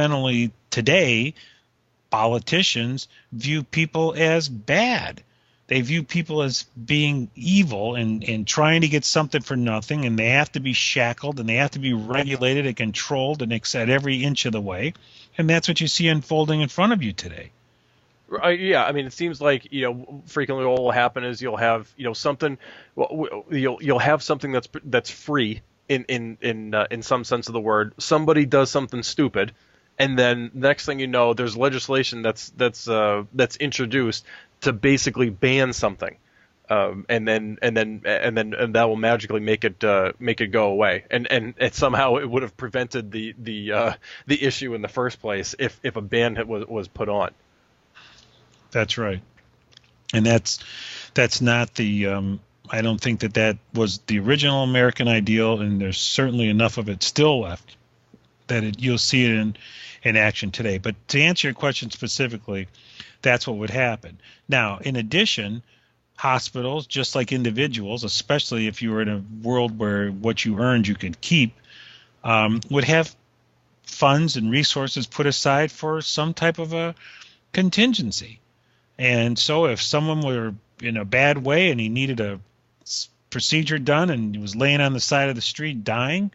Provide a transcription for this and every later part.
fundamentally today, politicians view people as bad. They view people as being evil and trying to get something for nothing, and they have to be shackled and they have to be regulated and controlled and at every inch of the way. And that's what you see unfolding in front of you today. Yeah, I mean, it seems like frequently what will happen is you'll have something, well, you'll have something that's free in some sense of the word. Somebody does something stupid, and then next thing you know, there's legislation that's introduced to basically ban something, and that will magically make it go away, and somehow it would have prevented the issue in the first place if a ban was put on. That's right, and that's not the. I don't think that was the original American ideal, and there's certainly enough of it still left that you'll see it in action today. But to answer your question specifically, that's what would happen. Now, in addition, hospitals, just like individuals, especially if you were in a world where what you earned you could keep, would have funds and resources put aside for some type of a contingency. And so if someone were in a bad way and he needed a procedure done and he was laying on the side of the street dying,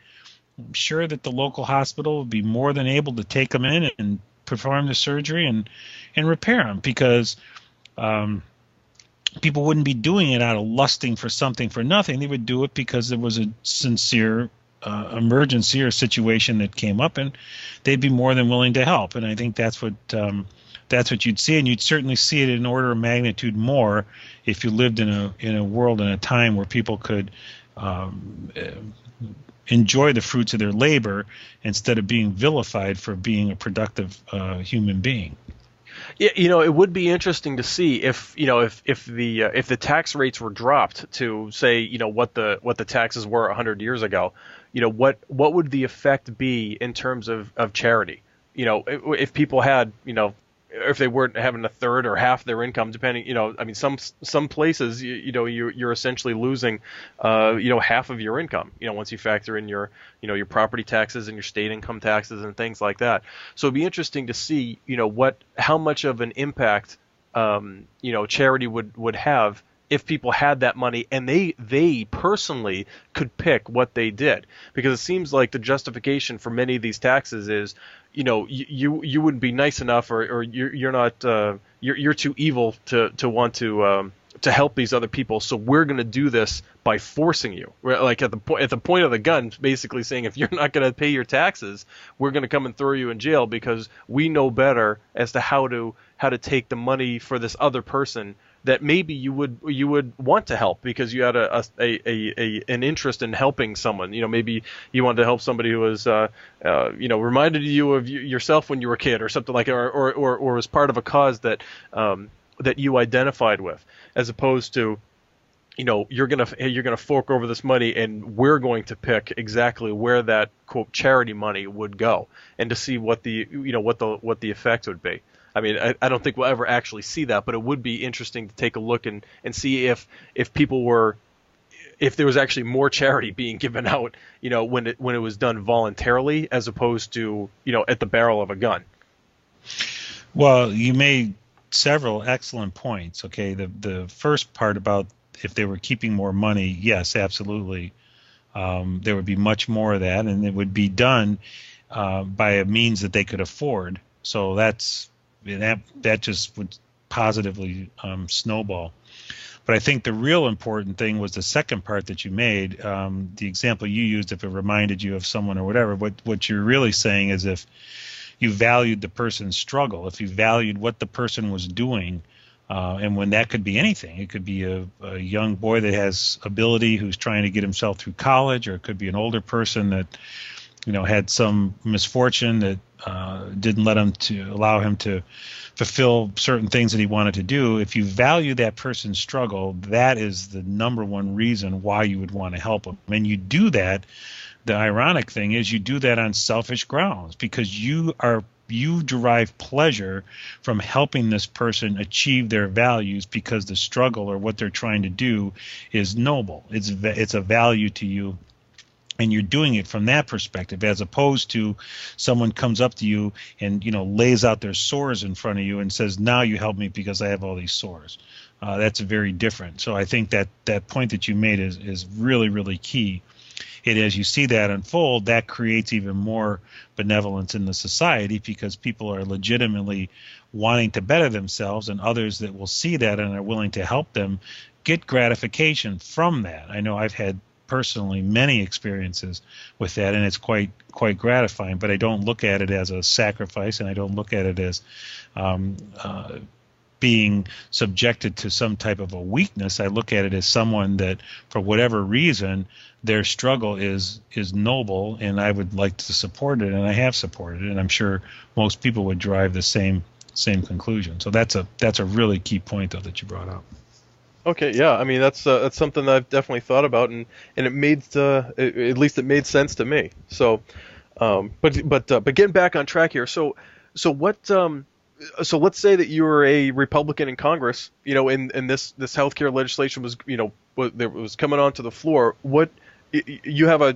I'm sure that the local hospital would be more than able to take him in and perform the surgery and repair him, because people wouldn't be doing it out of lusting for something for nothing. They would do it because there was a sincere emergency or situation that came up, and they'd be more than willing to help. And I think that's what you'd see, and you'd certainly see it in order of magnitude more if you lived in a world and a time where people could enjoy the fruits of their labor instead of being vilified for being a productive human being. Yeah, it would be interesting to see if the tax rates were dropped to, say, what the taxes were 100 years ago. What would the effect be in terms of charity? If people had, if they weren't having a third or half their income, depending, I mean, some places, you're essentially losing, half of your income, once you factor in your property taxes and your state income taxes and things like that. So it'd be interesting to see, how much of an impact, charity would have if people had that money and they personally could pick what they did. Because it seems like the justification for many of these taxes is, you wouldn't be nice enough, or you're not, you're too evil to want to help these other people, so we're going to do this by forcing you. Like at the point of the gun, basically saying, if you're not going to pay your taxes, we're going to come and throw you in jail because we know better as to how to take the money for this other person that maybe you would want to help because you had an interest in helping someone. Maybe you wanted to help somebody who was reminded you of yourself when you were a kid or something like it, or was part of a cause that you identified with, as opposed to, you're gonna fork over this money and we're going to pick exactly where that quote charity money would go, and to see what the effect would be. I mean, I don't think we'll ever actually see that, but it would be interesting to take a look and see if there was actually more charity being given out, when it was done voluntarily as opposed to, at the barrel of a gun. Well, you made several excellent points. Okay, the first part about if they were keeping more money, yes, absolutely. There would be much more of that, and it would be done by a means that they could afford. So that just would positively snowball. But I think the real important thing was the second part that you made, the example you used, if it reminded you of someone or whatever. What you're really saying is if you valued the person's struggle, if you valued what the person was doing, and when that could be anything. It could be a young boy that has ability who's trying to get himself through college, or it could be an older person that had some misfortune that didn't allow him to fulfill certain things that he wanted to do. If you value that person's struggle, that is the number one reason why you would want to help him. And you do that. The ironic thing is you do that on selfish grounds because you derive pleasure from helping this person achieve their values because the struggle or what they're trying to do is noble. It's a value to you. and you're doing it from that perspective, as opposed to someone comes up to you and lays out their sores in front of you and says, now you help me because I have all these sores. That's very different. So I think that point that you made is really, really key. And as you see that unfold, that creates even more benevolence in the society, because people are legitimately wanting to better themselves, and others that will see that and are willing to help them get gratification from that. I know I've had personally many experiences with that, and it's quite gratifying, but I don't look at it as a sacrifice, and I don't look at it as being subjected to some type of a weakness. I look at it as someone that, for whatever reason, their struggle is noble, and I would like to support it, and I have supported it, and I'm sure most people would drive the same conclusion. So that's a really key point, though, that you brought up. Okay, yeah, I mean that's something that I've definitely thought about, and it made at least it made sense to me. So, but getting back on track here. So what? So let's say that you were a Republican in Congress, and this healthcare legislation was, was coming onto the floor. What you have a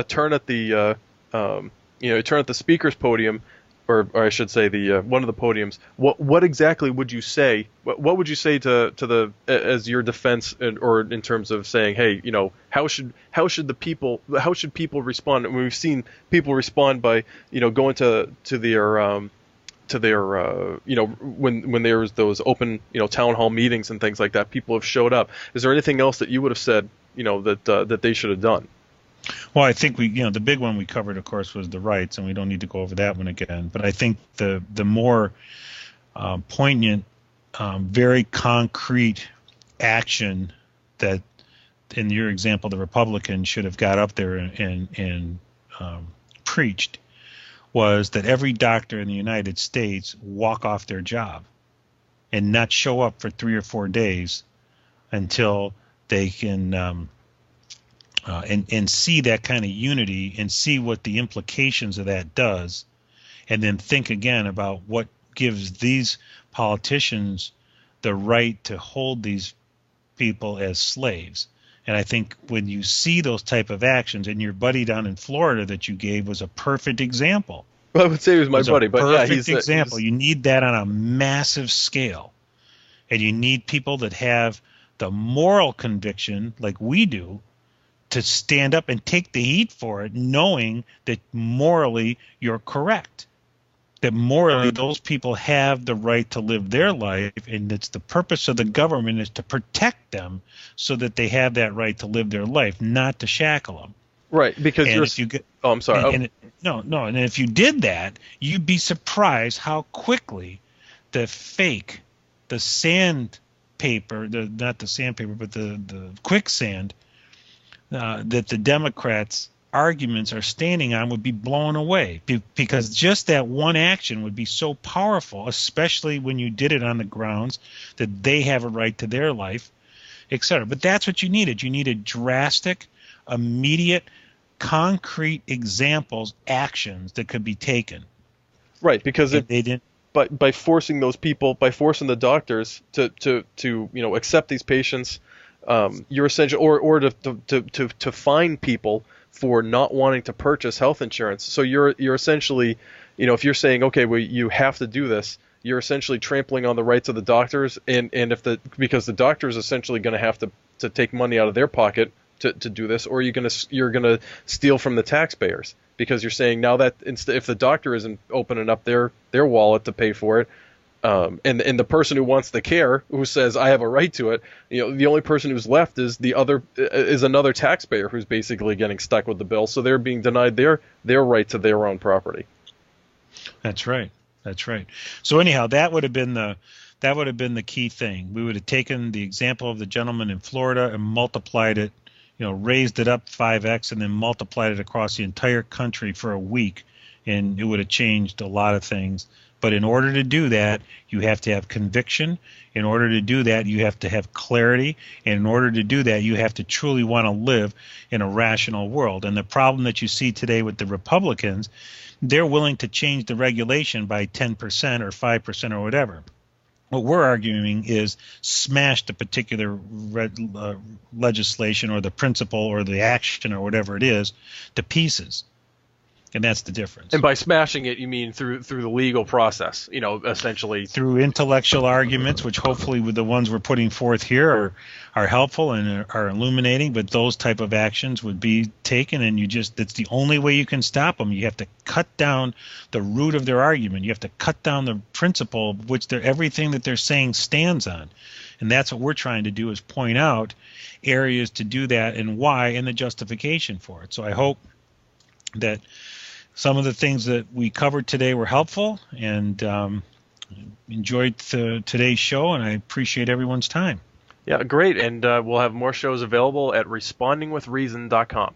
turn at the turn at the speaker's podium. Or I should say the one of the podiums. What exactly would you say? What would you say to the as your defense, or in terms of saying, hey, how should people respond? I mean, we've seen people respond by going to their when there was those open town hall meetings and things like that. People have showed up. Is there anything else that you would have said that they should have done? Well, I think the big one we covered, of course, was the rights, and we don't need to go over that one again. But I think the more poignant, very concrete action that, in your example, the Republicans should have got up there and preached, was that every doctor in the United States walk off their job and not show up for 3 or 4 days until they can and see that kind of unity and see what the implications of that does, and then think again about what gives these politicians the right to hold these people as slaves. And I think when you see those type of actions, and your buddy down in Florida that you gave was a perfect example. Well, I would say he was my buddy, but yeah, he's an example. You need that on a massive scale, and you need people that have the moral conviction, like we do, to stand up and take the heat for it, knowing that morally you're correct, that morally those people have the right to live their life, and it's the purpose of the government is to protect them so that they have that right to live their life, not to shackle them. Right, because I'm sorry. And if you did that, you'd be surprised how quickly the quicksand that the Democrats' arguments are standing on would be blown away, because just that one action would be so powerful, especially when you did it on the grounds that they have a right to their life, etc. But that's what you needed. You needed drastic, immediate, concrete examples, actions that could be taken. Right, because they didn't. By forcing those people, by forcing the doctors to accept these patients. You're essentially, or to fine people for not wanting to purchase health insurance. So you're essentially, if you're saying, okay, well, you have to do this, you're essentially trampling on the rights of the doctors, and because the doctor is essentially going to have to take money out of their pocket to do this, or you're gonna steal from the taxpayers, because you're saying now that if the doctor isn't opening up their wallet to pay for it. And the person who wants the care, who says I have a right to it, the only person who's left is another taxpayer who's basically getting stuck with the bill. So they're being denied their right to their own property. That's right. So anyhow, that would have been the key thing. We would have taken the example of the gentleman in Florida and multiplied it, raised it up 5x, and then multiplied it across the entire country for a week, and it would have changed a lot of things. But in order to do that, you have to have conviction. In order to do that, you have to have clarity. And in order to do that, you have to truly want to live in a rational world. And the problem that you see today with the Republicans, they're willing to change the regulation by 10% or 5% or whatever. What we're arguing is smash the particular legislation or the principle or the action or whatever it is to pieces. And that's the difference. And by smashing it, you mean through the legal process, essentially. Through intellectual arguments, which hopefully with the ones we're putting forth here are helpful and are illuminating, but those type of actions would be taken, and that's the only way you can stop them. You have to cut down the root of their argument. You have to cut down the principle of which everything that they're saying stands on. And that's what we're trying to do, is point out areas to do that and why and the justification for it. So I hope that some of the things that we covered today were helpful, and enjoyed today's show, and I appreciate everyone's time. Yeah, great. And we'll have more shows available at respondingwithreason.com.